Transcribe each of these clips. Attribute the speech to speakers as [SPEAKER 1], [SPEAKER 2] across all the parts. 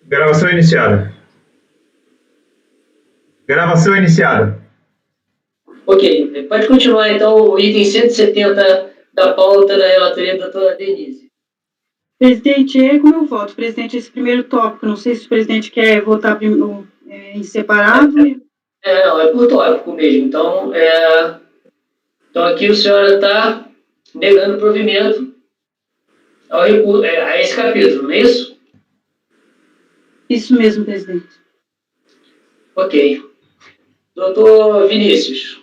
[SPEAKER 1] Gravação iniciada. Gravação iniciada.
[SPEAKER 2] Ok, pode continuar então o item 170 da pauta da relatoria da doutora Denise.
[SPEAKER 3] Presidente, como eu voto? Presidente, esse primeiro tópico, não sei se o presidente quer votar em separado.
[SPEAKER 2] Não, é por tópico mesmo. Então aqui o senhor está negando provimento a esse capítulo, não é isso?
[SPEAKER 3] Isso mesmo, presidente.
[SPEAKER 2] Ok. Doutor Vinícius.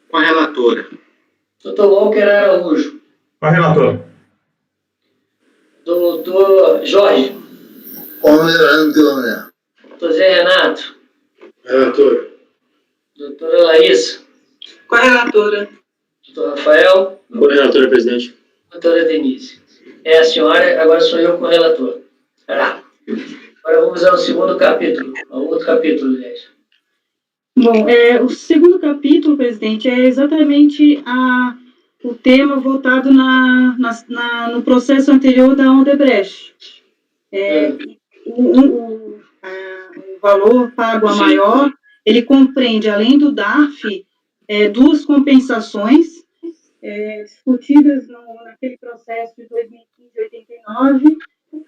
[SPEAKER 4] Com a relatora.
[SPEAKER 2] Doutor Walker Araújo.
[SPEAKER 1] Com a relatora.
[SPEAKER 2] Doutor Jorge.
[SPEAKER 5] Com a relatora.
[SPEAKER 2] Doutor Zé Renato.
[SPEAKER 4] Relatora.
[SPEAKER 2] Doutora Larissa.
[SPEAKER 3] Com a relatora.
[SPEAKER 2] Doutor Rafael.
[SPEAKER 4] Com a relatora, presidente.
[SPEAKER 2] Doutora Denise. É a senhora, agora sou eu com o relator. Agora vamos ao segundo capítulo, ao outro capítulo, aliás.
[SPEAKER 3] Bom, o segundo capítulo, presidente, é exatamente o tema votado no processo anterior da Odebrecht. O valor pago a maior, ele compreende, além do DARF, duas compensações discutidas naquele processo de 2015-89,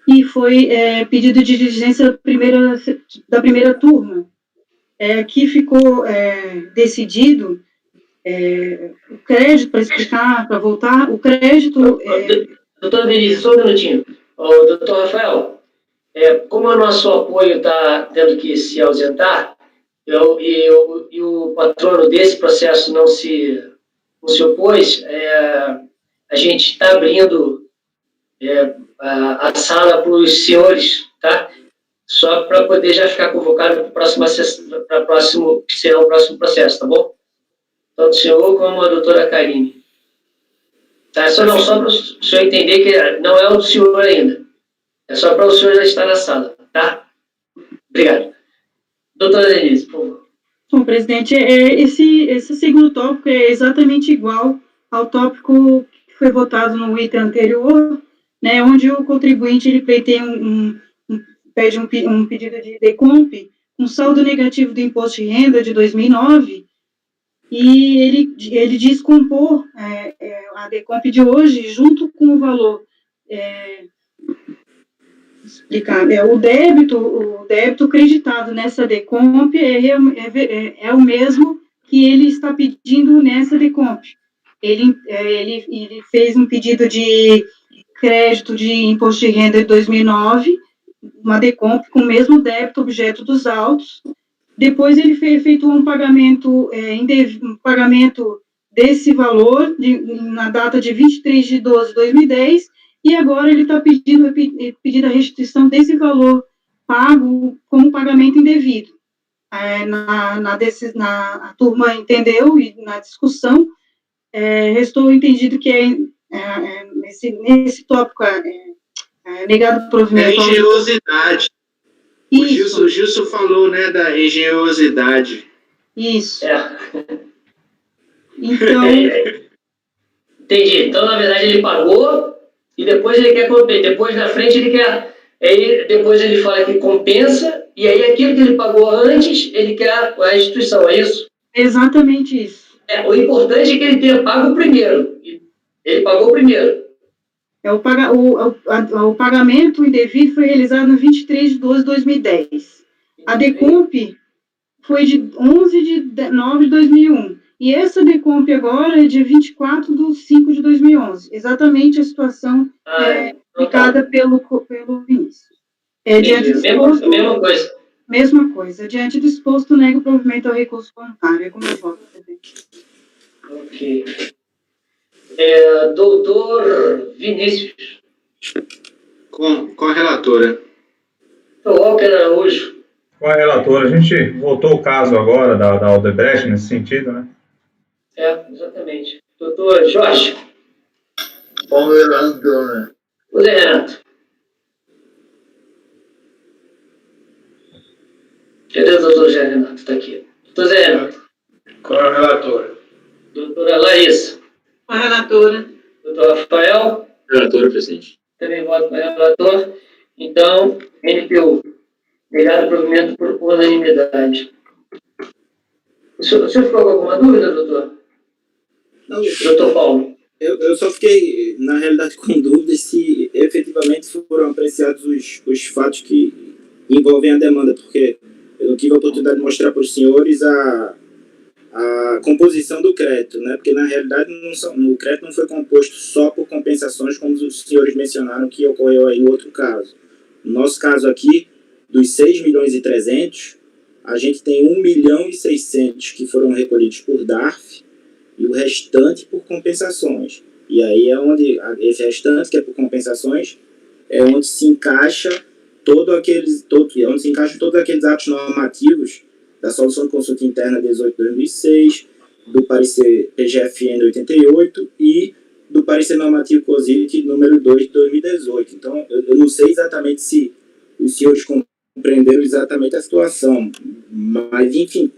[SPEAKER 3] e foi pedido de diligência da primeira turma. Aqui ficou decidido o crédito, para explicar, para voltar, o crédito...
[SPEAKER 2] Doutora Denise, só um minutinho. Doutor Rafael, como o nosso apoio está tendo que se ausentar, e o patrono desse processo não se opôs, a gente está abrindo a sala para os senhores, tá? Só para poder já ficar convocado para o próximo, que será o próximo processo, tá bom? Tanto o senhor como a doutora Karine. Tá? Só para o senhor entender que não é o do senhor ainda. É só para o senhor já estar na sala, tá? Obrigado. Doutora Denise, por favor.
[SPEAKER 3] Bom, presidente, esse segundo tópico é exatamente igual ao tópico que foi votado no item anterior, né, onde o contribuinte ele pleiteia pede um pedido de decomp, um saldo negativo do imposto de renda de 2009, e ele diz compor a decomp de hoje junto com o valor o débito creditado nessa decomp é o mesmo que ele está pedindo nessa decomp. Ele fez um pedido de crédito de imposto de renda de 2009, uma decomp com o mesmo débito objeto dos autos. Depois ele efetuou um pagamento, pagamento desse valor na data de 23/12/2010, e agora ele está pedindo a restituição desse valor pago como pagamento indevido. A turma entendeu, e na discussão restou entendido que nesse tópico negado provimento...
[SPEAKER 4] engenhosidade. O Gilson falou, né, da engenhosidade.
[SPEAKER 3] Isso. Então...
[SPEAKER 2] Entendi. Então, na verdade, ele pagou e depois ele quer compensar. Depois, na frente, ele quer... depois ele fala que compensa, e aí aquilo que ele pagou antes, ele quer a restituição, é isso?
[SPEAKER 3] Exatamente isso.
[SPEAKER 2] O importante é que ele tenha pago primeiro. Ele pagou primeiro.
[SPEAKER 3] O pagamento indevido foi realizado no 23/12/2010. A decomp foi de 11/9/2001. E essa decomp agora é de 24/5/2011. Exatamente a situação aplicada pelo Vinícius.
[SPEAKER 2] Mesma coisa.
[SPEAKER 3] Mesma coisa. Diante do exposto, nego o provimento ao recurso voluntário. É como eu voto, presidente.
[SPEAKER 2] Ok. Doutor Vinícius.
[SPEAKER 4] Com a relatora.
[SPEAKER 2] Doutor Walker Araújo.
[SPEAKER 1] Com a relatora. A gente voltou o caso agora da Odebrecht nesse sentido, né?
[SPEAKER 2] Exatamente. Doutor Jorge.
[SPEAKER 5] Com a relatora.
[SPEAKER 2] O Zé Renato. Cadê o doutor Zé Renato? Está aqui. Doutor Zé Renato.
[SPEAKER 4] Com a relatora.
[SPEAKER 2] Doutora Larissa.
[SPEAKER 3] Com a relatora.
[SPEAKER 2] Doutor Rafael.
[SPEAKER 4] Relatora, presidente.
[SPEAKER 2] Também voto com o relator. Então, NPU. Negado provimento por unanimidade. O senhor ficou com alguma dúvida, doutor?
[SPEAKER 6] Não,
[SPEAKER 2] Doutor Paulo?
[SPEAKER 6] eu só fiquei, na realidade, com dúvidas se efetivamente foram apreciados os fatos que envolvem a demanda, porque eu não tive a oportunidade de mostrar para os senhores a composição do crédito, né? Porque na realidade o crédito não foi composto só por compensações, como os senhores mencionaram que ocorreu aí em outro caso. No nosso caso aqui, dos 6 milhões e 300, a gente tem 1 milhão e 600 que foram recolhidos por DARF e o restante por compensações. E aí é onde esse restante, que é por compensações, é onde se encaixa todos aqueles atos normativos da Solução de Consulta Interna 18/2006, do parecer PGFN 88 e do parecer normativo COSIT número 2 de 2018. Então, eu não sei exatamente se os senhores compreenderam exatamente a situação, mas, enfim,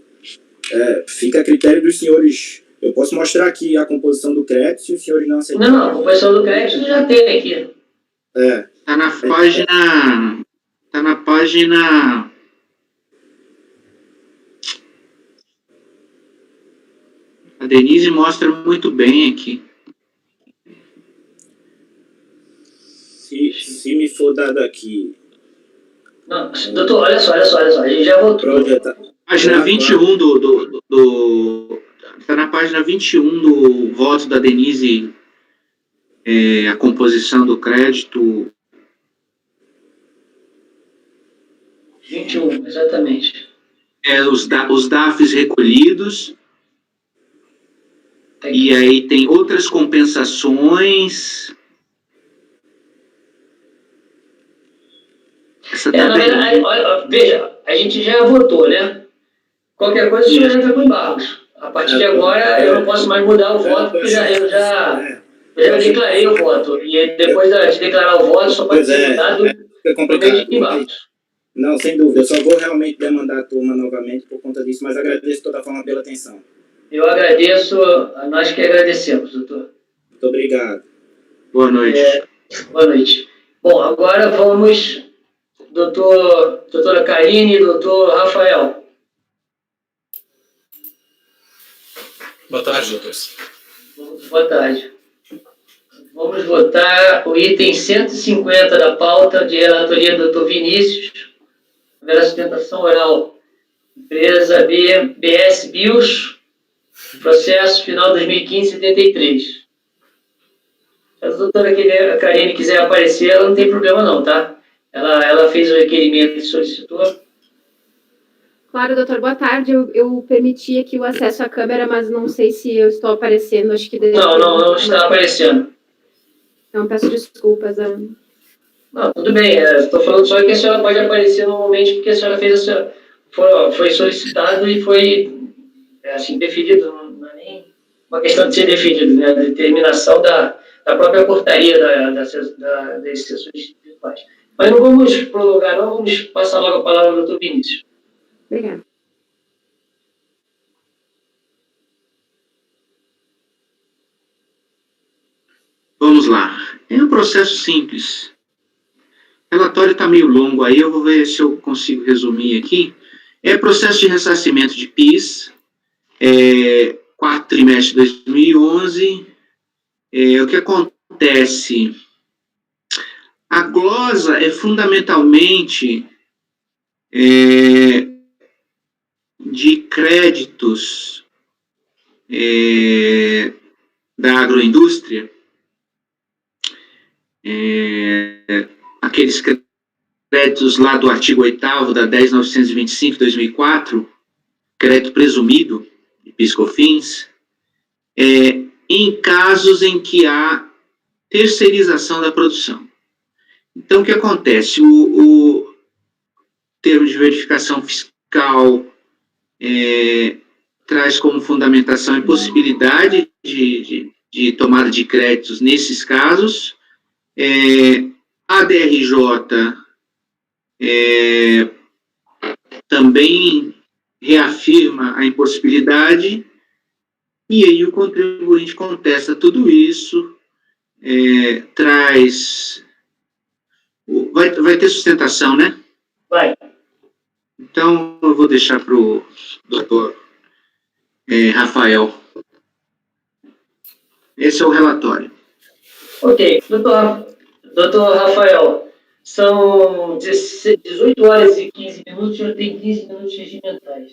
[SPEAKER 6] fica a critério dos senhores. Eu posso mostrar aqui a composição do crédito, se os senhores não aceitarem.
[SPEAKER 2] Não, a composição do crédito já tem aqui.
[SPEAKER 4] Está na página... A Denise mostra muito bem aqui.
[SPEAKER 6] Se me for dado aqui...
[SPEAKER 2] Não, doutor, olha só, a gente já votou.
[SPEAKER 4] Página 21 Está na página 21 do voto da Denise, a composição do crédito.
[SPEAKER 2] 21, exatamente.
[SPEAKER 4] Os DAFs recolhidos. E aí tem outras compensações.
[SPEAKER 2] Na verdade, olha, veja, a gente já votou, né? Qualquer coisa o senhor entra com embargos. A partir de agora eu não posso mais mudar o voto, porque eu já declarei o voto. E depois de declarar o voto, só pode ser mudado por meio de embargos.
[SPEAKER 6] Não, sem dúvida. Eu só vou realmente demandar a turma novamente por conta disso, mas agradeço de toda forma pela atenção.
[SPEAKER 2] Eu agradeço, a nós que agradecemos, doutor.
[SPEAKER 6] Muito obrigado.
[SPEAKER 4] Boa noite.
[SPEAKER 2] Boa noite. Bom, agora vamos, doutora Karine e doutor Rafael.
[SPEAKER 7] Boa tarde, doutores.
[SPEAKER 2] Boa tarde. Vamos votar o item 150 da pauta de relatoria do doutor Vinícius, haverá sustentação oral. Empresa BS Bios, processo final 2015-73. Se a doutora Karine quiser aparecer, ela não tem problema não, tá? Ela fez o requerimento e solicitou.
[SPEAKER 8] Claro, doutor, boa tarde. Eu permiti aqui o acesso à câmera, mas não sei se eu estou aparecendo. Acho que
[SPEAKER 2] não está aparecendo.
[SPEAKER 8] Então, peço desculpas.
[SPEAKER 2] Não, tudo bem. Estou falando só que a senhora pode aparecer normalmente, porque a senhora fez foi solicitado e foi assim, definido. Não é nem uma questão de ser definido, né? A determinação da própria portaria das sessões virtuais. Mas não vamos prolongar, não. Vamos passar logo a palavra ao doutor Vinícius.
[SPEAKER 8] Obrigada.
[SPEAKER 4] Vamos lá. É um processo simples. O relatório está meio longo aí, eu vou ver se eu consigo resumir aqui. É processo de ressarcimento de PIS, quarto trimestre de 2011. O que acontece? A glosa é fundamentalmente de créditos da agroindústria, aqueles créditos lá do artigo 8º da 10.925 de 2004, crédito presumido de PIS/COFINS, em casos em que há terceirização da produção. Então, o que acontece? O termo de verificação fiscal traz como fundamentação a impossibilidade de tomada de créditos nesses casos. A DRJ também reafirma a impossibilidade, e aí o contribuinte contesta tudo isso, vai ter sustentação, né?
[SPEAKER 2] Vai.
[SPEAKER 4] Então, eu vou deixar para o doutor Rafael. Esse é o relatório.
[SPEAKER 2] Ok, doutor Rafael, são 18 horas e 15 minutos, o senhor tem 15 minutos regimentais.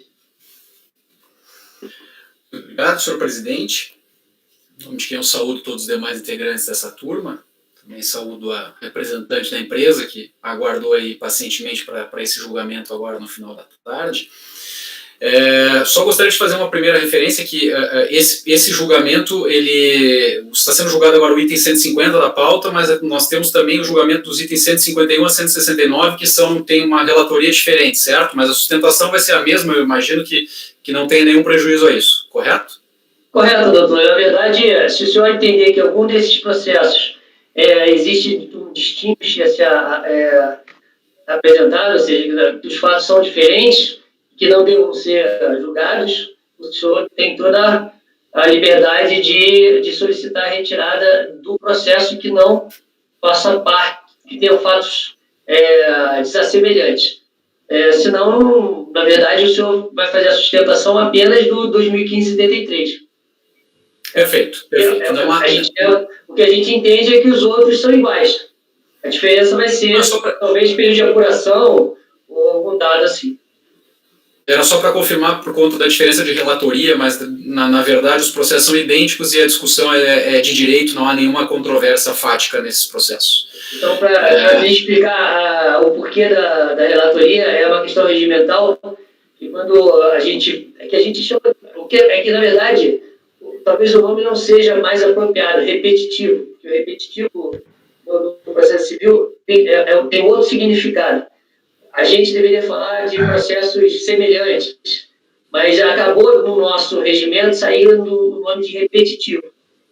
[SPEAKER 7] Obrigado, senhor presidente. Em nome de quem eu saúdo todos os demais integrantes dessa turma. Também saúdo a representante da empresa que aguardou aí pacientemente para esse julgamento agora no final da tarde. Só gostaria de fazer uma primeira referência que esse julgamento, ele está sendo julgado agora o item 150 da pauta, mas nós temos também o julgamento dos itens 151 a 169, que tem uma relatoria diferente, certo? Mas a sustentação vai ser a mesma, eu imagino que não tenha nenhum prejuízo a isso, correto?
[SPEAKER 2] Correto, doutor. Na verdade, se o senhor entender que algum desses processos existe um distinto a ser apresentado, ou seja, que os fatos são diferentes, que não devam ser julgados, o senhor tem toda a liberdade de solicitar a retirada do processo que não faça parte, que tenha fatos desassemelhantes. Senão, na verdade, o senhor vai fazer a sustentação apenas do 2015-73.
[SPEAKER 7] Perfeito.
[SPEAKER 2] O que a gente entende é que os outros são iguais. A diferença vai ser, talvez, período de apuração ou algum dado assim.
[SPEAKER 7] Era só para confirmar por conta da diferença de relatoria, mas na verdade os processos são idênticos e a discussão é de direito, não há nenhuma controvérsia fática nesses processos.
[SPEAKER 2] Então, para explicar o porquê da relatoria, é uma questão regimental, e quando a gente chama, na verdade, talvez o nome não seja mais apropriado, repetitivo, porque o repetitivo no processo civil tem outro significado. A gente deveria falar de processos semelhantes, mas acabou no nosso regimento saindo o nome de repetitivo.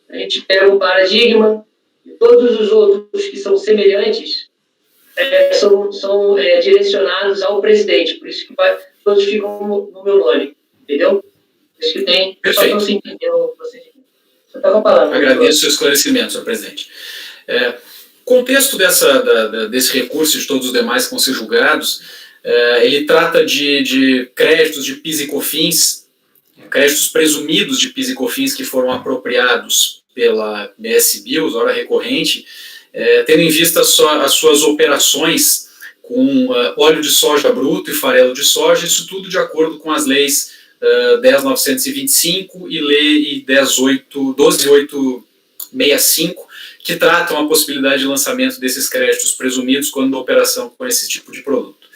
[SPEAKER 2] A gente pega um paradigma e todos os outros que são semelhantes são direcionados ao presidente, por isso que todos ficam no meu nome, entendeu? Por isso que tem...
[SPEAKER 7] Perfeito.
[SPEAKER 2] Só para você entender o procedimento. Você está com a palavra.
[SPEAKER 7] Agradeço o seu esclarecimento, senhor presidente. Contexto desse recurso e de todos os demais que vão ser julgados, ele trata de créditos de PIS e COFINS, créditos presumidos de PIS e COFINS que foram apropriados pela BS Bills, hora recorrente, tendo em vista as suas operações com óleo de soja bruto e farelo de soja, isso tudo de acordo com as leis 10.925 e lei 12.865, que tratam a possibilidade de lançamento desses créditos presumidos quando a operação com esse tipo de produto.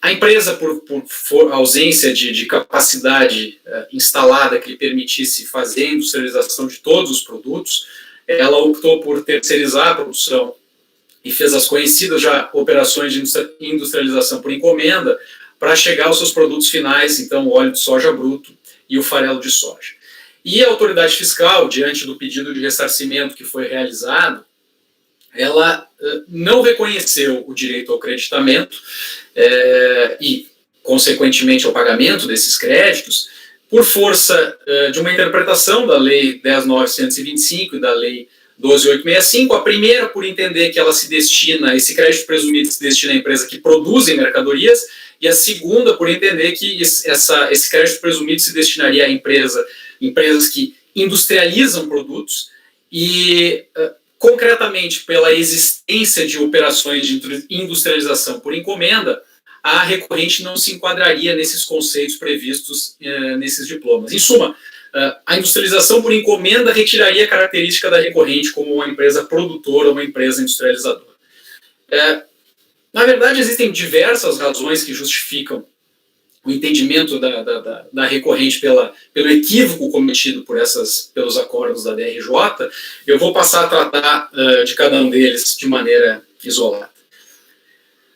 [SPEAKER 7] A empresa, por ausência de capacidade instalada que lhe permitisse fazer a industrialização de todos os produtos, ela optou por terceirizar a produção e fez as conhecidas já operações de industrialização por encomenda para chegar aos seus produtos finais, então o óleo de soja bruto e o farelo de soja. E a autoridade fiscal, diante do pedido de ressarcimento que foi realizado, ela não reconheceu o direito ao creditamento e, consequentemente, ao pagamento desses créditos, por força de uma interpretação da Lei 10.925 e da Lei 12.865, a primeira por entender que ela esse crédito presumido se destina à empresa que produz mercadorias, e a segunda por entender que esse crédito presumido se destinaria a empresas que industrializam produtos e, concretamente, pela existência de operações de industrialização por encomenda, a recorrente não se enquadraria nesses conceitos previstos nesses diplomas. Em suma, a industrialização por encomenda retiraria a característica da recorrente como uma empresa produtora ou uma empresa industrializadora. Na verdade, existem diversas razões que justificam o entendimento da recorrente pelo equívoco cometido pelos acordos da DRJ. Eu vou passar a tratar de cada um deles de maneira isolada.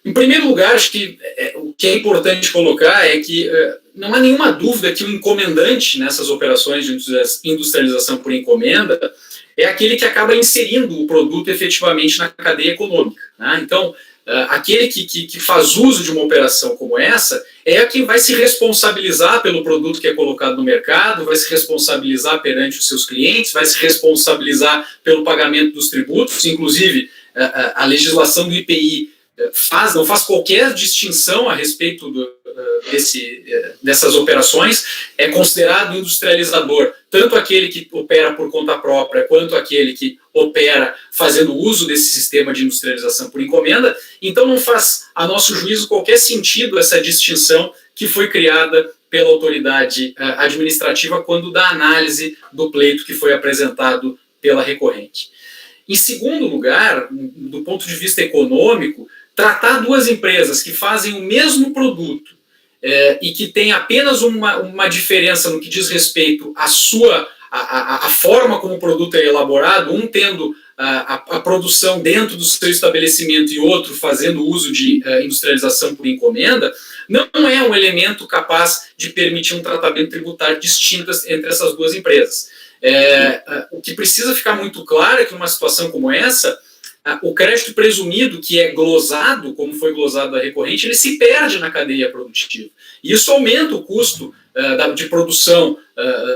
[SPEAKER 7] Em primeiro lugar, acho que o que é importante colocar é que não há nenhuma dúvida que o encomendante nessas operações de industrialização por encomenda é aquele que acaba inserindo o produto efetivamente na cadeia econômica, né? Então, aquele que faz uso de uma operação como essa é quem vai se responsabilizar pelo produto que é colocado no mercado, vai se responsabilizar perante os seus clientes, vai se responsabilizar pelo pagamento dos tributos, inclusive a legislação do IPI não faz qualquer distinção a respeito dessas operações, é considerado industrializador tanto aquele que opera por conta própria quanto aquele que opera fazendo uso desse sistema de industrialização por encomenda. Então não faz, a nosso juízo, qualquer sentido essa distinção que foi criada pela autoridade administrativa quando da análise do pleito que foi apresentado pela recorrente. Em segundo lugar, do ponto de vista econômico, tratar duas empresas que fazem o mesmo produto e que tem apenas uma diferença no que diz respeito à forma como o produto é elaborado, um tendo a produção dentro do seu estabelecimento e outro fazendo uso de industrialização por encomenda, não é um elemento capaz de permitir um tratamento tributário distinto entre essas duas empresas. O que precisa ficar muito claro é que numa situação como essa, o crédito presumido, que é glosado, como foi glosado a recorrente, ele se perde na cadeia produtiva. E isso aumenta o custo de produção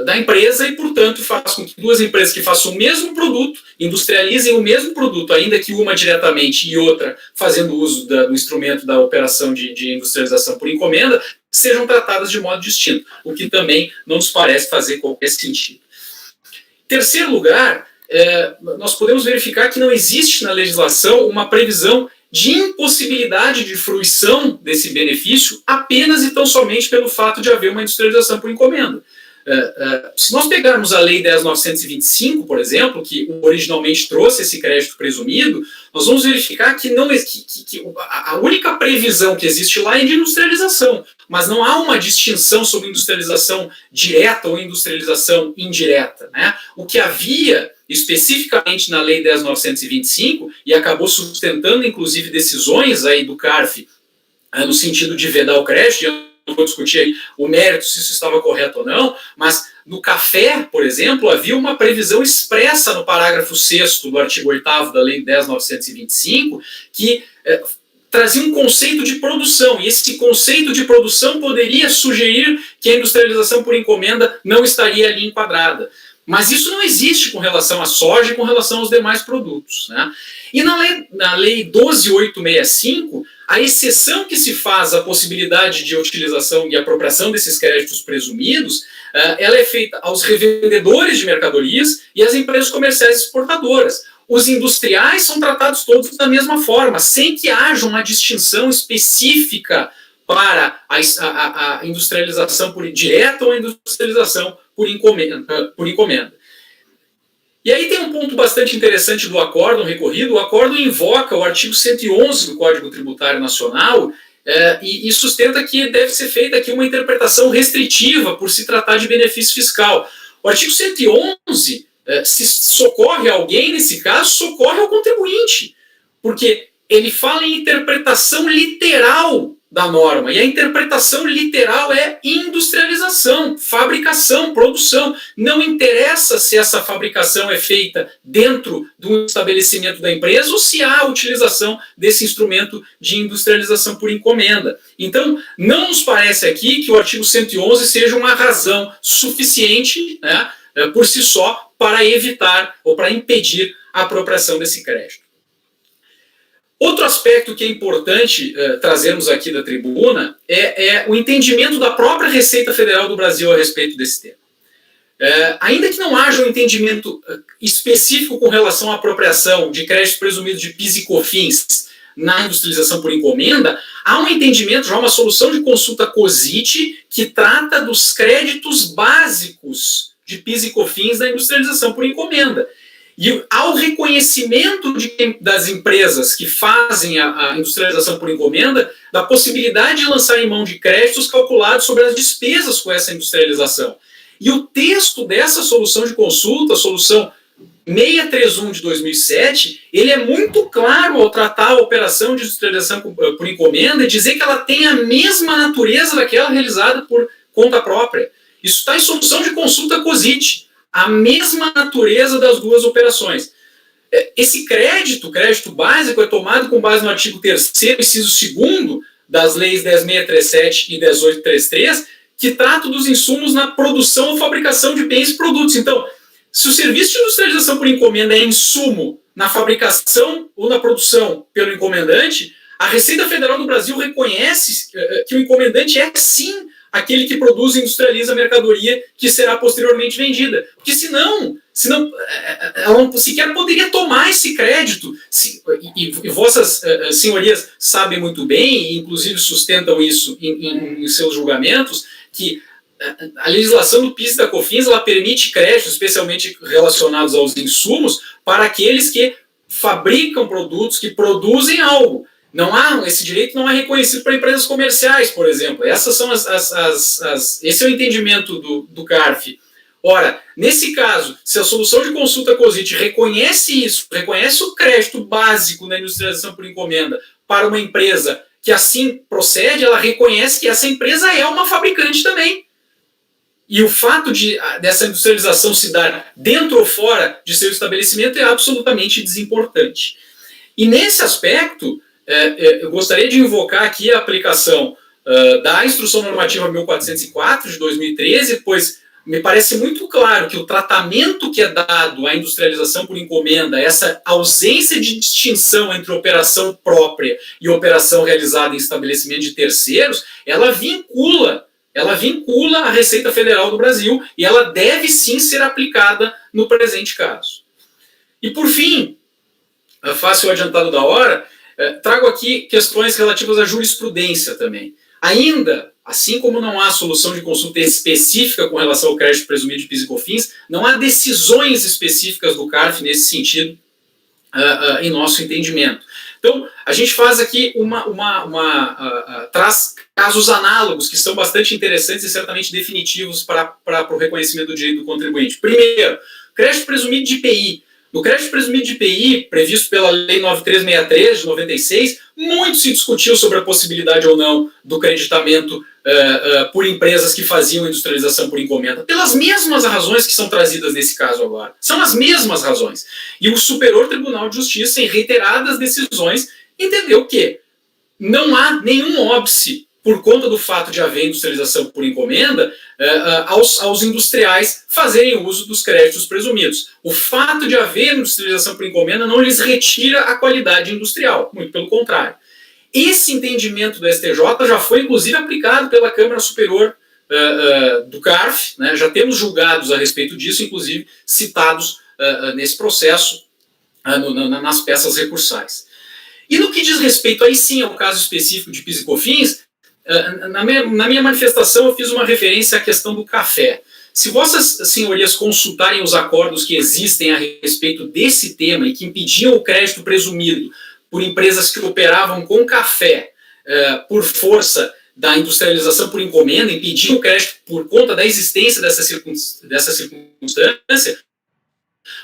[SPEAKER 7] da empresa e, portanto, faz com que duas empresas que façam o mesmo produto, industrializem o mesmo produto, ainda que uma diretamente e outra fazendo uso do instrumento da operação de industrialização por encomenda, sejam tratadas de modo distinto, o que também não nos parece fazer qualquer sentido. Em terceiro lugar, nós podemos verificar que não existe na legislação uma previsão de impossibilidade de fruição desse benefício apenas e tão somente pelo fato de haver uma industrialização por encomenda. Se nós pegarmos a Lei 10.925, por exemplo, que originalmente trouxe esse crédito presumido, nós vamos verificar que a única previsão que existe lá é de industrialização, mas não há uma distinção sobre industrialização direta ou industrialização indireta, né? O que havia especificamente na Lei 10.925, e acabou sustentando, inclusive, decisões aí do CARF no sentido de vedar o crédito, eu não vou discutir aí o mérito se isso estava correto ou não, mas no café, por exemplo, havia uma previsão expressa no parágrafo 6º do artigo 8º da Lei 10.925, que trazia um conceito de produção, e esse conceito de produção poderia sugerir que a industrialização por encomenda não estaria ali enquadrada. Mas isso não existe com relação à soja e com relação aos demais produtos, né? E na lei 12.865, a exceção que se faz à possibilidade de utilização e apropriação desses créditos presumidos, ela é feita aos revendedores de mercadorias e às empresas comerciais exportadoras. Os industriais são tratados todos da mesma forma, sem que haja uma distinção específica para a industrialização por direta ou a industrialização por encomenda. E aí tem um ponto bastante interessante do acórdão recorrido. O acórdão invoca o artigo 111 do Código Tributário Nacional e sustenta que deve ser feita aqui uma interpretação restritiva por se tratar de benefício fiscal. O artigo 111, se socorre a alguém, nesse caso, socorre ao contribuinte, porque ele fala em interpretação literal da norma, e a interpretação literal é industrialização, fabricação, produção. Não interessa se essa fabricação é feita dentro do estabelecimento da empresa ou se há a utilização desse instrumento de industrialização por encomenda. Então, não nos parece aqui que o artigo 111 seja uma razão suficiente, né, por si só, para evitar ou para impedir a apropriação desse crédito. Outro aspecto que é importante trazermos aqui da tribuna é o entendimento da própria Receita Federal do Brasil a respeito desse tema. Ainda que não haja um entendimento específico com relação à apropriação de crédito presumido de PIS e COFINS na industrialização por encomenda, há um entendimento, já uma solução de consulta COSIT, que trata dos créditos básicos de PIS e COFINS na industrialização por encomenda. E ao reconhecimento das empresas que fazem a industrialização por encomenda, da possibilidade de lançar em mão de créditos calculados sobre as despesas com essa industrialização. E o texto dessa solução de consulta, a solução 631 de 2007, ele é muito claro ao tratar a operação de industrialização por encomenda e dizer que ela tem a mesma natureza daquela realizada por conta própria. Isso está em solução de consulta COSIT. A mesma natureza das duas operações. Esse crédito básico, é tomado com base no artigo 3º, inciso 2º, das leis 10.637 e 10.833, que tratam dos insumos na produção ou fabricação de bens e produtos. Então, se o serviço de industrialização por encomenda é insumo na fabricação ou na produção pelo encomendante, a Receita Federal do Brasil reconhece que o encomendante é sim aquele que produz e industrializa a mercadoria que será posteriormente vendida. Porque senão ela não sequer poderia tomar esse crédito. E vossas senhorias sabem muito bem, e inclusive sustentam isso em seus julgamentos, que a legislação do PIS e da COFINS ela permite créditos, especialmente relacionados aos insumos, para aqueles que fabricam produtos, que produzem algo. Esse direito não é reconhecido para empresas comerciais, por exemplo. Essas são esse é o entendimento do CARF. Ora, nesse caso, se a solução de consulta COSIT reconhece isso, reconhece o crédito básico na industrialização por encomenda para uma empresa que assim procede, ela reconhece que essa empresa é uma fabricante também. E o fato dessa industrialização se dar dentro ou fora de seu estabelecimento é absolutamente desimportante. E nesse aspecto, eu gostaria de invocar aqui a aplicação da Instrução Normativa 1404 de 2013, pois me parece muito claro que o tratamento que é dado à industrialização por encomenda, essa ausência de distinção entre operação própria e operação realizada em estabelecimento de terceiros, ela vincula a Receita Federal do Brasil e ela deve sim ser aplicada no presente caso. E por fim, fácil adiantado da hora, trago aqui questões relativas à jurisprudência também. Ainda, assim como não há solução de consulta específica com relação ao crédito presumido de PIS e COFINS, não há decisões específicas do CARF nesse sentido, em nosso entendimento. Então, a gente faz aqui traz casos análogos que são bastante interessantes e certamente definitivos para o reconhecimento do direito do contribuinte. Primeiro, crédito presumido de IPI. No crédito presumido de IPI, previsto pela Lei 9363 de 96, muito se discutiu sobre a possibilidade ou não do creditamento por empresas que faziam industrialização por encomenda, pelas mesmas razões que são trazidas nesse caso agora. São as mesmas razões. E o Superior Tribunal de Justiça, em reiteradas decisões, entendeu que não há nenhum óbice por conta do fato de haver industrialização por encomenda, aos industriais fazerem uso dos créditos presumidos. O fato de haver industrialização por encomenda não lhes retira a qualidade industrial, muito pelo contrário. Esse entendimento do STJ já foi, inclusive, aplicado pela Câmara Superior do CARF, né? Já temos julgados a respeito disso, inclusive citados nesse processo, nas peças recursais. E no que diz respeito, aí sim, ao caso específico de PIS e COFINS, na minha manifestação eu fiz uma referência à questão do café. Se vossas senhorias consultarem os acordos que existem a respeito desse tema e que impediam o crédito presumido por empresas que operavam com café por força da industrialização por encomenda, impediam o crédito por conta da existência dessa circunstância,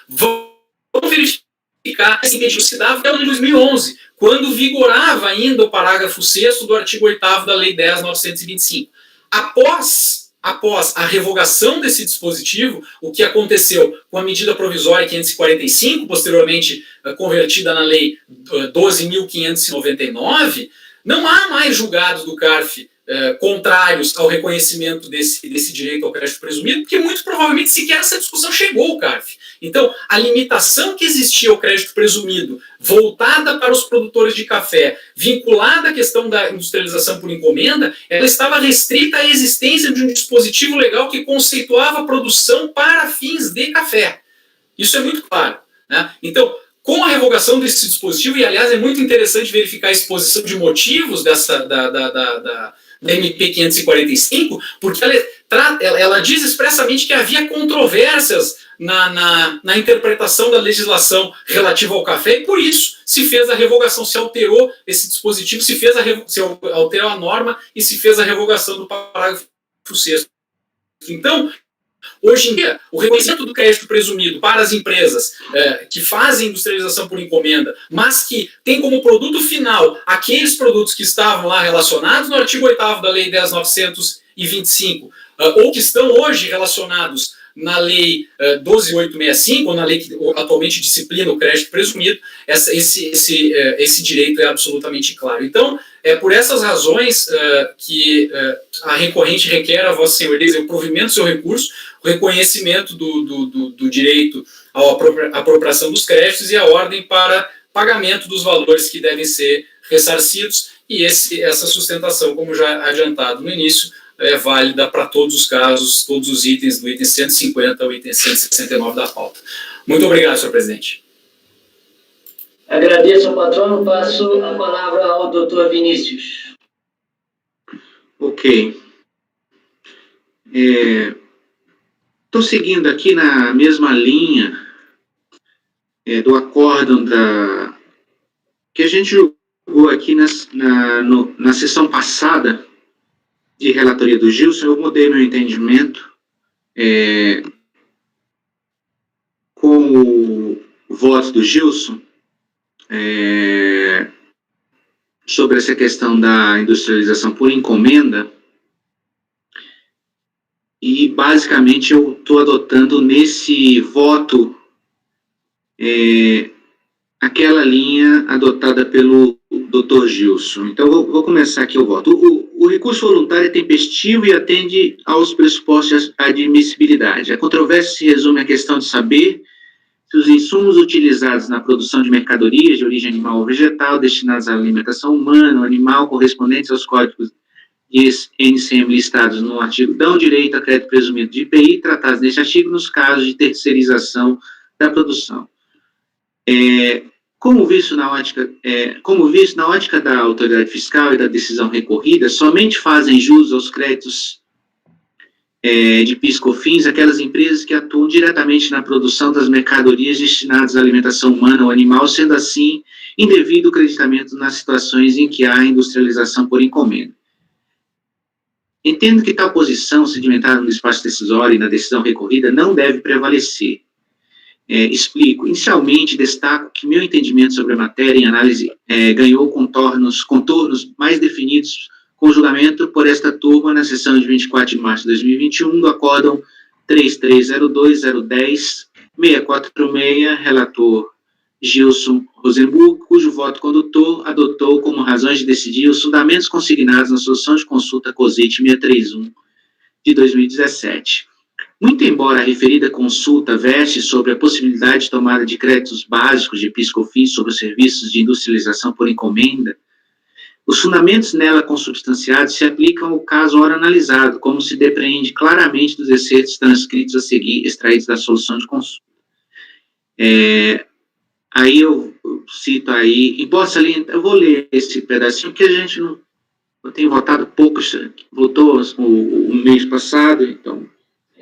[SPEAKER 7] vão verificar que esse impedimento se dava até o ano de 2011, quando vigorava ainda o parágrafo 6º do artigo 8º da Lei 10.925. Após a revogação desse dispositivo, o que aconteceu com a medida provisória 545, posteriormente convertida na Lei 12.599, não há mais julgados do CARF contrários ao reconhecimento desse direito ao crédito presumido, porque muito provavelmente sequer essa discussão chegou ao CARF. Então, a limitação que existia ao crédito presumido, voltada para os produtores de café, vinculada à questão da industrialização por encomenda, ela estava restrita à existência de um dispositivo legal que conceituava a produção para fins de café. Isso é muito claro, né? Então, com a revogação desse dispositivo, e aliás é muito interessante verificar a exposição de motivos da MP 545, porque ela diz expressamente que havia controvérsias na interpretação da legislação relativa ao café, e por isso se fez a revogação, se alterou esse dispositivo, se alterou a norma e se fez a revogação do parágrafo 6º. Então, hoje em dia, o reconhecimento do crédito presumido para as empresas que fazem industrialização por encomenda, mas que tem como produto final aqueles produtos que estavam lá relacionados no artigo 8º da Lei 10.925, ou que estão hoje relacionados na lei 12.865, ou na lei que atualmente disciplina o crédito presumido, esse direito é absolutamente claro. Então, é por essas razões que a recorrente requer a Vossa Senhoria o provimento do seu recurso, o reconhecimento do direito à apropriação dos créditos e a ordem para pagamento dos valores que devem ser ressarcidos, e essa sustentação, como já adiantado no início, é válida para todos os casos, todos os itens, do item 150 ao item 169 da pauta. Muito obrigado, senhor presidente.
[SPEAKER 2] Agradeço ao patrono, passo a palavra ao doutor Vinícius.
[SPEAKER 4] Ok. Estou seguindo aqui na mesma linha do acórdão que a gente julgou aqui na sessão passada de relatoria do Gilson. Eu mudei meu entendimento com o voto do Gilson sobre essa questão da industrialização por encomenda, e basicamente eu estou adotando nesse voto aquela linha adotada pelo Dr. Gilson. Então, vou começar aqui o voto. O recurso voluntário é tempestivo e atende aos pressupostos de admissibilidade. A controvérsia se resume à questão de saber se os insumos utilizados na produção de mercadorias de origem animal ou vegetal destinados à alimentação humana ou animal correspondentes aos códigos de NCM listados no artigo dão direito a crédito presumido de IPI tratados neste artigo nos casos de terceirização da produção. Como visto na ótica da autoridade fiscal e da decisão recorrida, somente fazem jus aos créditos de PIS/COFINS aquelas empresas que atuam diretamente na produção das mercadorias destinadas à alimentação humana ou animal, sendo assim indevido o creditamento nas situações em que há industrialização por encomenda. Entendo que tal posição, sedimentada no despacho decisório e na decisão recorrida, não deve prevalecer. Explico. Inicialmente, destaco que meu entendimento sobre a matéria em análise ganhou contornos mais definidos com o julgamento por esta turma na sessão de 24 de março de 2021 do acórdão 3302010646, relator Gilson Rosenburg, cujo voto condutor adotou como razões de decidir os fundamentos consignados na solução de consulta COSIT 631 de 2017. Muito embora a referida consulta verse sobre a possibilidade de tomada de créditos básicos de PIS/COFINS sobre os serviços de industrialização por encomenda, os fundamentos nela consubstanciados se aplicam ao caso ora analisado, como se depreende claramente dos excertos transcritos a seguir, extraídos da solução de consulta. Aí eu cito aí, eu vou ler esse pedacinho, que a gente não... Eu tenho votado pouco, votou o mês passado, então...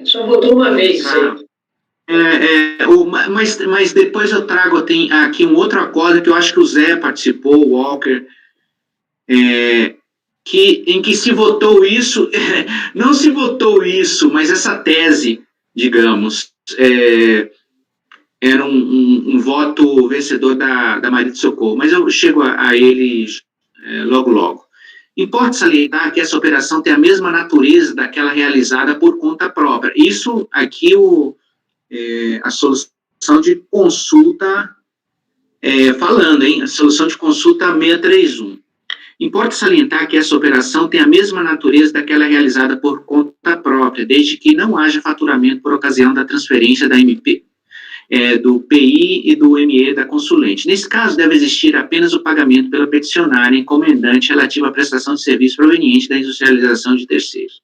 [SPEAKER 2] Só votou uma vez, isso aí.
[SPEAKER 4] Mas depois eu trago, tem aqui um outro acordo que eu acho que o Zé participou, o Walker, em que se votou isso, não se votou isso, mas essa tese, digamos, era um voto vencedor da Maria de Socorro, mas eu chego a ele logo. Importa salientar que essa operação tem a mesma natureza daquela realizada por conta própria. Isso aqui, a solução de consulta, falando, hein? A solução de consulta 631. Importa salientar que essa operação tem a mesma natureza daquela realizada por conta própria, desde que não haja faturamento por ocasião da transferência da MP, do PI e do ME da consulente. Nesse caso, deve existir apenas o pagamento pela peticionária encomendante relativo à prestação de serviço proveniente da industrialização de terceiros.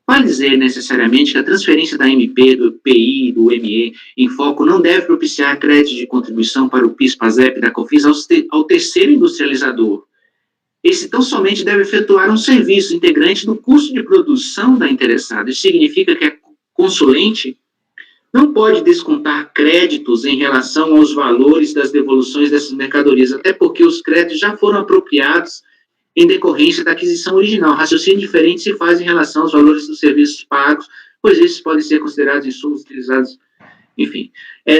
[SPEAKER 4] Vale dizer necessariamente que a transferência da MP, do PI e do ME em foco não deve propiciar crédito de contribuição para o PIS, PASEP e da COFINS ao terceiro industrializador. Esse tão somente deve efetuar um serviço integrante do custo de produção da interessada. Isso significa que a consulente não pode descontar créditos em relação aos valores das devoluções dessas mercadorias, até porque os créditos já foram apropriados em decorrência da aquisição original. Raciocínio diferente se faz em relação aos valores dos serviços pagos, pois esses podem ser considerados insumos utilizados, enfim.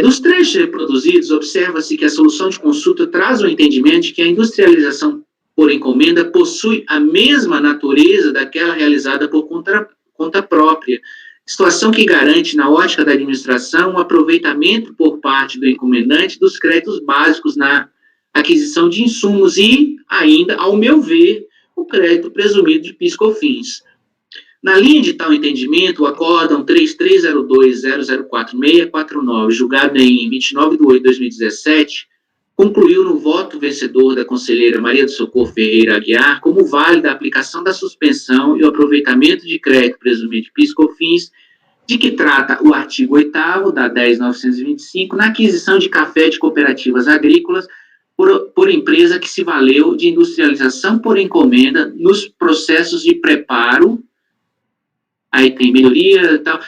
[SPEAKER 4] Dos trechos reproduzidos, observa-se que a solução de consulta traz o entendimento de que a industrialização por encomenda possui a mesma natureza daquela realizada por conta própria, situação que garante, na ótica da administração, o aproveitamento por parte do encomendante dos créditos básicos na aquisição de insumos e, ainda, ao meu ver, o crédito presumido de PIS/COFINS. Na linha de tal entendimento, o acórdão 3302004649, julgado em 29/8/2017, concluiu no voto vencedor da conselheira Maria do Socorro Ferreira Aguiar como válida a aplicação da suspensão e o aproveitamento de crédito presumido de PIS/COFINS, de que trata o artigo 8º da 10.925, na aquisição de café de cooperativas agrícolas por empresa que se valeu de industrialização por encomenda nos processos de preparo, aí tem melhoria e tal,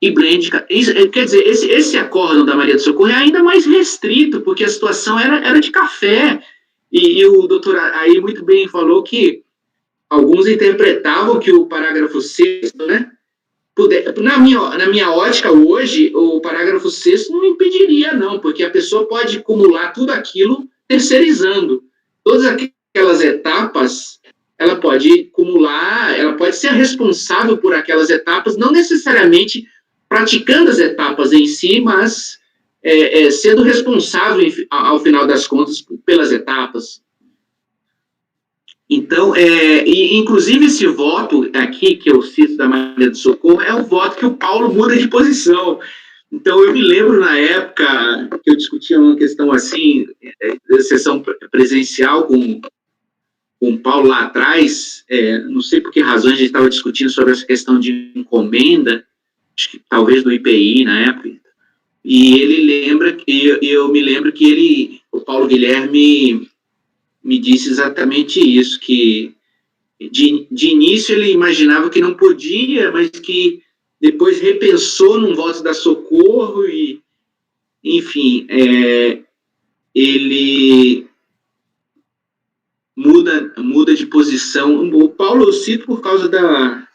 [SPEAKER 4] e blend. Quer dizer, esse acórdão da Maria do Socorro é ainda mais restrito, porque a situação era de café, e o doutor aí muito bem falou que alguns interpretavam que o parágrafo 6º, né, na minha ótica hoje, o parágrafo 6º não impediria, não, porque a pessoa pode acumular tudo aquilo terceirizando. Todas aquelas etapas, ela pode acumular, ela pode ser responsável por aquelas etapas, não necessariamente praticando as etapas em si, mas sendo responsável, ao final das contas, pelas etapas. Então, inclusive esse voto aqui, que eu cito da Maria do Socorro, é o voto que o Paulo muda de posição. Então, eu me lembro, na época, que eu discutia uma questão assim, sessão presencial com o Paulo lá atrás, não sei por que razões a gente estava discutindo sobre essa questão de encomenda, acho que talvez do IPI na época, e ele lembra, eu me lembro que o Paulo Guilherme me disse exatamente isso, que de início ele imaginava que não podia, mas que depois repensou num voto da Socorro e, enfim, ele muda de posição. O Paulo eu cito por causa daquela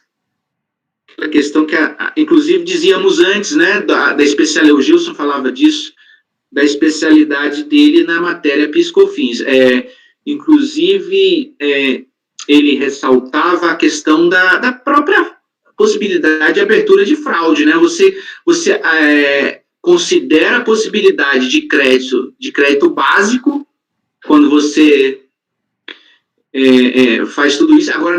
[SPEAKER 4] questão que, inclusive, dizíamos antes, né, da especialidade, o Gilson falava disso, da especialidade dele na matéria PIS/COFINS. Inclusive, ele ressaltava a questão da própria possibilidade de abertura de fraude, né? Você considera a possibilidade de crédito básico quando você faz tudo isso. Agora,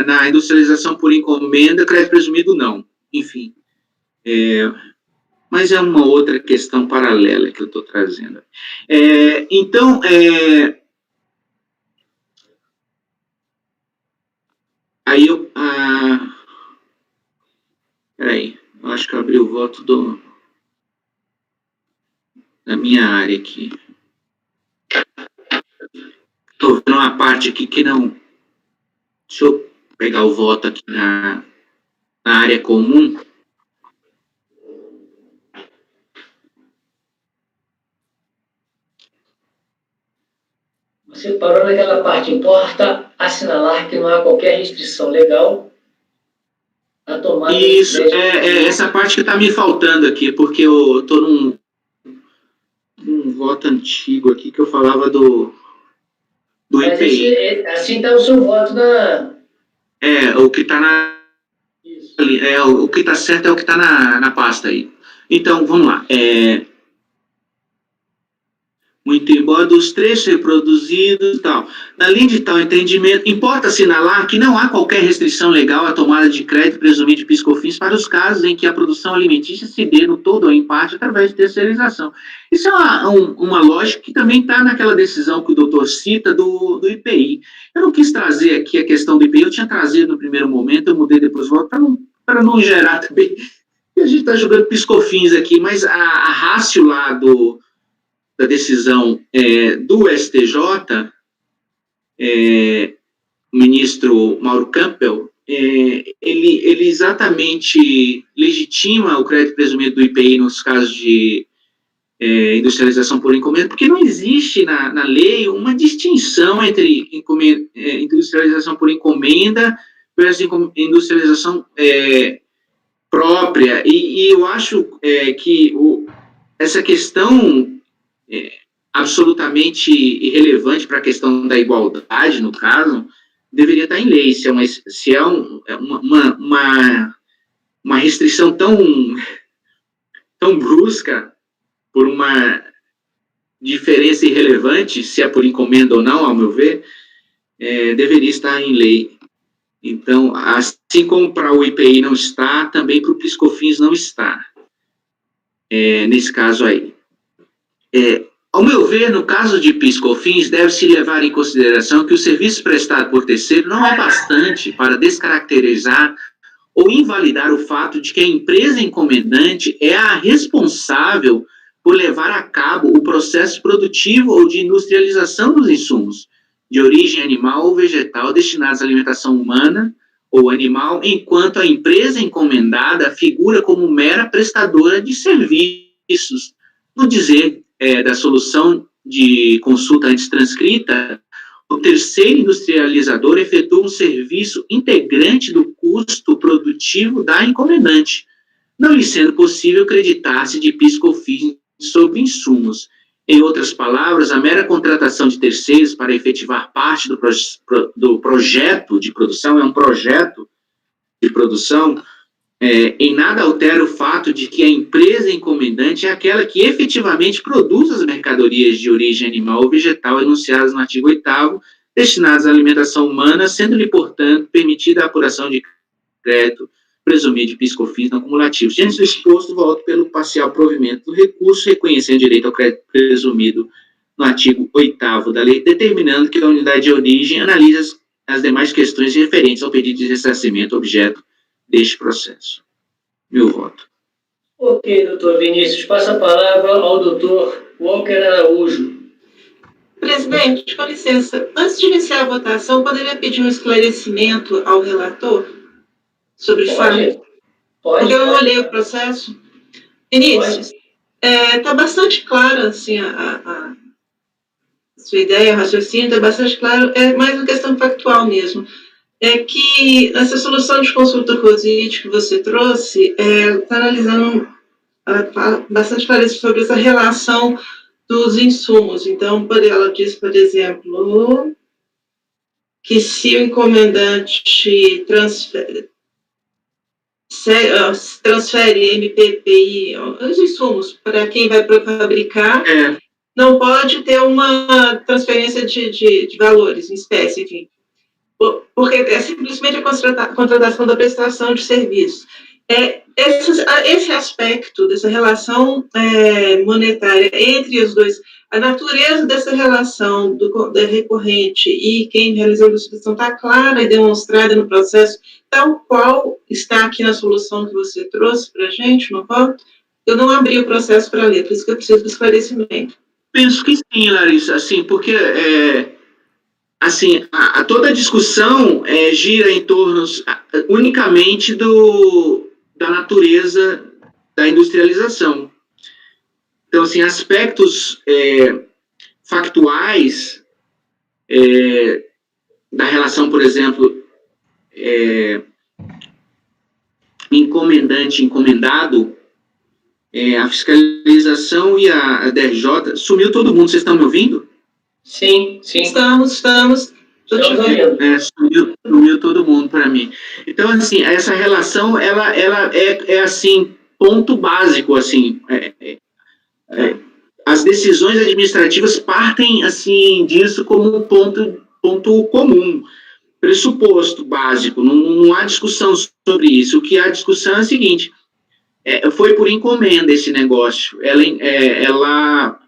[SPEAKER 4] na industrialização por encomenda, crédito presumido não. Enfim, mas é uma outra questão paralela que eu estou trazendo. Então, aí peraí, eu acho que eu abri o voto da minha área aqui. Estou vendo uma parte aqui que não... Deixa eu pegar o voto aqui na área comum.
[SPEAKER 2] Você parou naquela parte. Importa assinalar que não há qualquer restrição legal à tomada...
[SPEAKER 4] Isso, essa parte que está me faltando aqui, porque eu estou num voto antigo aqui que eu falava do IPI.
[SPEAKER 2] Assim está o seu voto na...
[SPEAKER 4] O que está na... Isso. O que está certo é o que está na pasta aí. Então, vamos lá. Muito embora dos trechos reproduzidos e tal. Na linha de tal entendimento, importa assinalar que não há qualquer restrição legal à tomada de crédito presumido de PIS/COFINS para os casos em que a produção alimentícia se dê no todo ou em parte através de terceirização. Isso é uma lógica que também está naquela decisão que o doutor cita do IPI. Eu não quis trazer aqui a questão do IPI, eu tinha trazido no primeiro momento, eu mudei depois o voto para não gerar também. A gente está jogando PIS/COFINS aqui, mas a rácio lá da decisão do STJ, o ministro Mauro Campbell, ele exatamente legitima o crédito presumido do IPI nos casos de industrialização por encomenda, porque não existe na lei uma distinção entre industrialização por encomenda versus industrialização própria, e eu acho que essa questão absolutamente irrelevante para a questão da igualdade, no caso, deveria estar em lei. Se é uma uma restrição tão brusca por uma diferença irrelevante, se é por encomenda ou não, ao meu ver, deveria estar em lei. Então, assim como para o IPI não está, também para o PIS/COFINS não está, nesse caso aí. Ao meu ver, no caso de PIS/COFINS, deve-se levar em consideração que o serviço prestado por terceiro não é bastante para descaracterizar ou invalidar o fato de que a empresa encomendante é a responsável por levar a cabo o processo produtivo ou de industrialização dos insumos de origem animal ou vegetal destinados à alimentação humana ou animal, enquanto a empresa encomendada figura como mera prestadora de serviços. No dizer da solução de consulta antes transcrita, o terceiro industrializador efetua um serviço integrante do custo produtivo da encomendante, não lhe sendo possível acreditar-se de PIS/COFINS sobre insumos. Em outras palavras, a mera contratação de terceiros para efetivar parte do projeto de produção, é um projeto de produção, em nada altera o fato de que a empresa encomendante é aquela que efetivamente produz as mercadorias de origem animal ou vegetal enunciadas no artigo 8º, destinadas à alimentação humana, sendo-lhe, portanto, permitida a apuração de crédito presumido de PIS/COFINS não cumulativos. Diante do exposto, voto pelo parcial provimento do recurso, reconhecendo direito ao crédito presumido no artigo 8º da lei, determinando que a unidade de origem analise as demais questões referentes ao pedido de ressarcimento objeto deste processo. Meu voto.
[SPEAKER 2] Ok, doutor Vinícius. Passa a palavra ao doutor Walker Araújo.
[SPEAKER 9] Presidente, com licença, antes de iniciar a votação, poderia pedir um esclarecimento ao relator sobre o fato? Porque eu não olhei o processo. Vinícius, está bastante claro, assim, a sua ideia, o raciocínio está bastante claro, é mais uma questão factual mesmo. É que essa solução de consulta COSIT que você trouxe, está analisando bastante clareza sobre essa relação dos insumos. Então, ela diz, por exemplo, que se o encomendante transfere MPPI, os insumos, para quem vai fabricar, não pode ter uma transferência de valores em espécie, enfim. Porque é simplesmente a contratação da prestação de serviço. Esse aspecto dessa relação monetária entre os dois, a natureza dessa relação da recorrente e quem realizou a licitação está clara e demonstrada no processo, tal qual está aqui na solução que você trouxe para a gente no voto. Eu não abri o processo para ler, por isso que eu preciso do esclarecimento.
[SPEAKER 4] Penso que sim, Larissa, assim, porque assim, toda a discussão gira em torno unicamente da natureza da industrialização. Então, assim, aspectos factuais da relação, por exemplo, encomendante-encomendado, a fiscalização e a DRJ, sumiu todo mundo, vocês estão me ouvindo?
[SPEAKER 2] Sim.
[SPEAKER 9] Estamos.
[SPEAKER 4] Sumiu todo mundo para mim. Então, assim, essa relação, ela assim, ponto básico, assim, as decisões administrativas partem, assim, disso como um ponto comum, pressuposto básico, não há discussão sobre isso. O que há discussão é o seguinte, foi por encomenda esse negócio, ela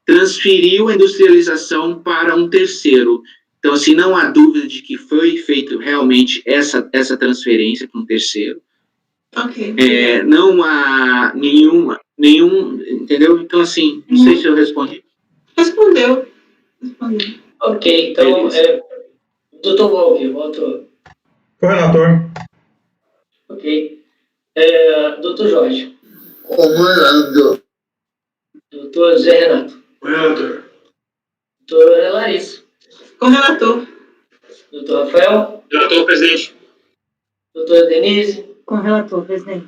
[SPEAKER 4] transferiu a industrialização para um terceiro. Então, assim, não há dúvida de que foi feito realmente essa transferência para um terceiro.
[SPEAKER 9] Ok.
[SPEAKER 4] Não há nenhum, entendeu? Então, assim, não sei se eu respondi.
[SPEAKER 9] Respondeu.
[SPEAKER 2] Ok, então, doutor Walker, voltou.
[SPEAKER 1] Com o relator.
[SPEAKER 2] Ok. Doutor Jorge.
[SPEAKER 5] Como relator.
[SPEAKER 2] Doutor José Renato.
[SPEAKER 6] Com relator.
[SPEAKER 2] Doutora Larissa.
[SPEAKER 9] Com relator.
[SPEAKER 2] Doutor Rafael.
[SPEAKER 6] Relator, presidente.
[SPEAKER 2] Doutora Denise.
[SPEAKER 3] Com o relator, presidente.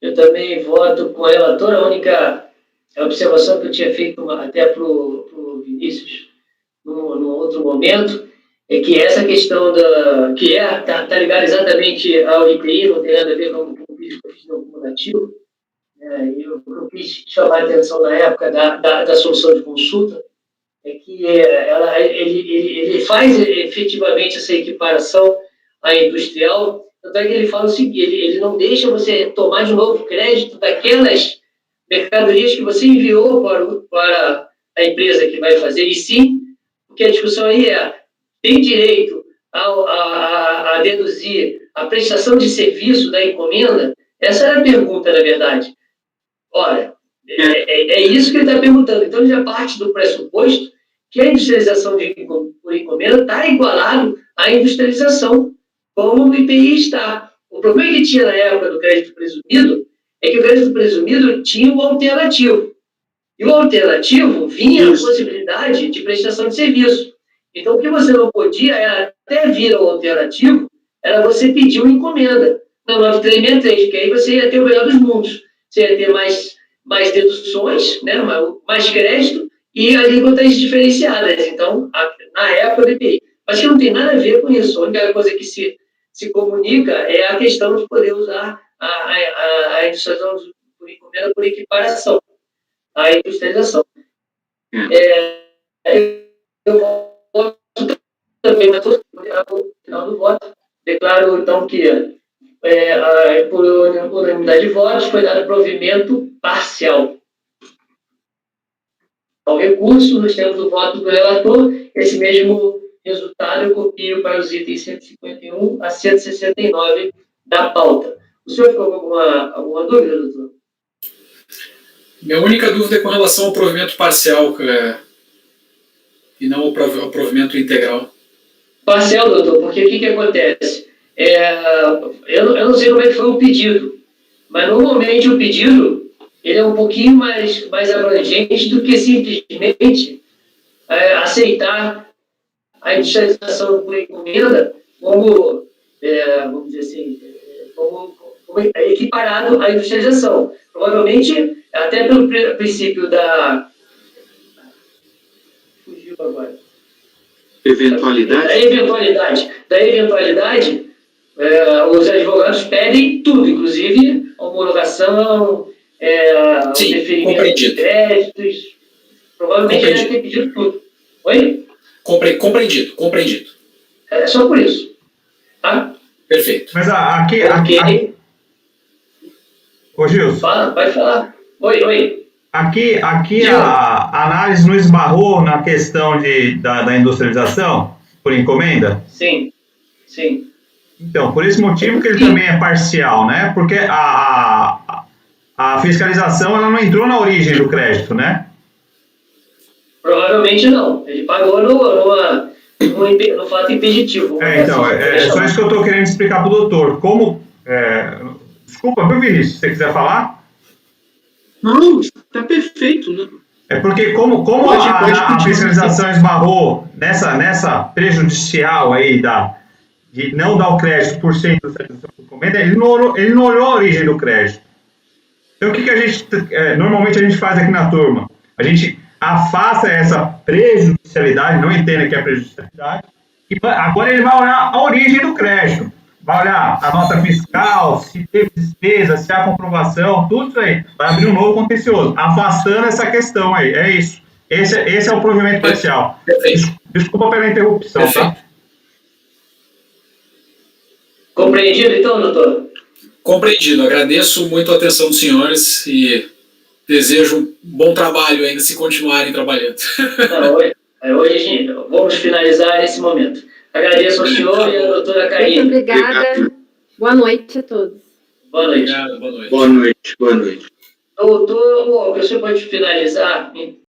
[SPEAKER 2] Eu também voto com a relatora. A única observação que eu tinha feito até para o Vinícius, num outro momento, é que essa questão que está ligada exatamente ao IPI, não tem nada a ver com o fiz no acumulativo, eu quis chamar a atenção na época da solução de consulta, é que ele faz efetivamente essa equiparação à industrial, tanto é que ele fala o seguinte, ele não deixa você tomar de novo crédito daquelas mercadorias que você enviou para a empresa que vai fazer, e sim, porque a discussão aí tem direito a deduzir a prestação de serviço da encomenda? Essa era a pergunta, na verdade. Olha, é isso que ele está perguntando. Então, ele já parte do pressuposto que a industrialização por encomenda está igualado à industrialização, como o IPI está. O problema que tinha na época do crédito presumido é que o crédito presumido tinha o alternativo. E o alternativo vinha a possibilidade de prestação de serviço. Então, o que você não podia era até vir ao alternativo, era você pedir uma encomenda na 9363, porque aí você ia ter o melhor dos mundos. Você ia ter mais deduções, né, mais crédito e alíquotas diferenciadas. Então, na época do IPI. Mas que não tem nada a ver com isso. A única coisa que se comunica é a questão de poder usar a industrialização por encomenda por equiparação. A industrialização. Eu voto também no final do voto. Declaro, então, que por unanimidade de votos foi dado provimento parcial ao recurso. Nós temos o voto do relator. Esse mesmo resultado eu copio para os itens 151 a 169 da pauta. O senhor ficou com alguma dúvida, doutor?
[SPEAKER 7] Minha única dúvida é com relação ao provimento parcial, e não ao provimento integral.
[SPEAKER 2] Parcial, doutor, porque o que acontece? Eu não sei como é que foi o pedido, mas normalmente o pedido ele é um pouquinho mais abrangente do que simplesmente aceitar a industrialização por encomenda como, vamos dizer assim, como equiparado à industrialização. Provavelmente, até pelo princípio da... Fugiu agora.
[SPEAKER 4] Eventualidade?
[SPEAKER 2] Da eventualidade, os advogados pedem tudo, inclusive a homologação, o deferimento de créditos. Provavelmente ele deve ter pedido tudo. Oi?
[SPEAKER 7] Compreendido.
[SPEAKER 2] É só por isso. Tá?
[SPEAKER 7] Perfeito.
[SPEAKER 1] Mas aqui... Ô, Gilson.
[SPEAKER 2] Vai falar. Oi.
[SPEAKER 1] Aqui a análise não esbarrou na questão da industrialização por encomenda?
[SPEAKER 2] Sim.
[SPEAKER 1] Então, por esse motivo que ele também é parcial, né? Porque a fiscalização ela não entrou na origem do crédito, né?
[SPEAKER 2] Provavelmente não. Ele pagou no fato impeditivo.
[SPEAKER 1] Então, é só isso que eu estou querendo explicar para o doutor. Como... Desculpa, viu, Vinícius? Se você quiser falar?
[SPEAKER 4] Não, está perfeito, né?
[SPEAKER 1] É porque como a fiscalização esbarrou nessa prejudicial aí de não dar o crédito por ser industrialização por encomenda, ele não olhou a origem do crédito. Então, o que a gente normalmente a gente faz aqui na turma? A gente afasta essa prejudicialidade, não entenda que é prejudicialidade, e agora ele vai olhar a origem do crédito. Vai olhar a nota fiscal, se teve despesa, se há comprovação, tudo isso aí. Vai abrir um novo contencioso, afastando essa questão aí. É isso. Esse é o provimento parcial. Desculpa pela interrupção, tá?
[SPEAKER 2] Compreendido, então, doutor?
[SPEAKER 7] Compreendido. Agradeço muito a atenção dos senhores e desejo um bom trabalho ainda, se continuarem trabalhando.
[SPEAKER 2] Hoje, gente, vamos finalizar nesse momento. Agradeço ao senhor e à doutora Karine.
[SPEAKER 8] Muito obrigada. Boa noite a todos.
[SPEAKER 2] Boa noite.
[SPEAKER 7] Obrigado, boa noite.
[SPEAKER 4] Boa noite.
[SPEAKER 2] Doutor, o senhor pode finalizar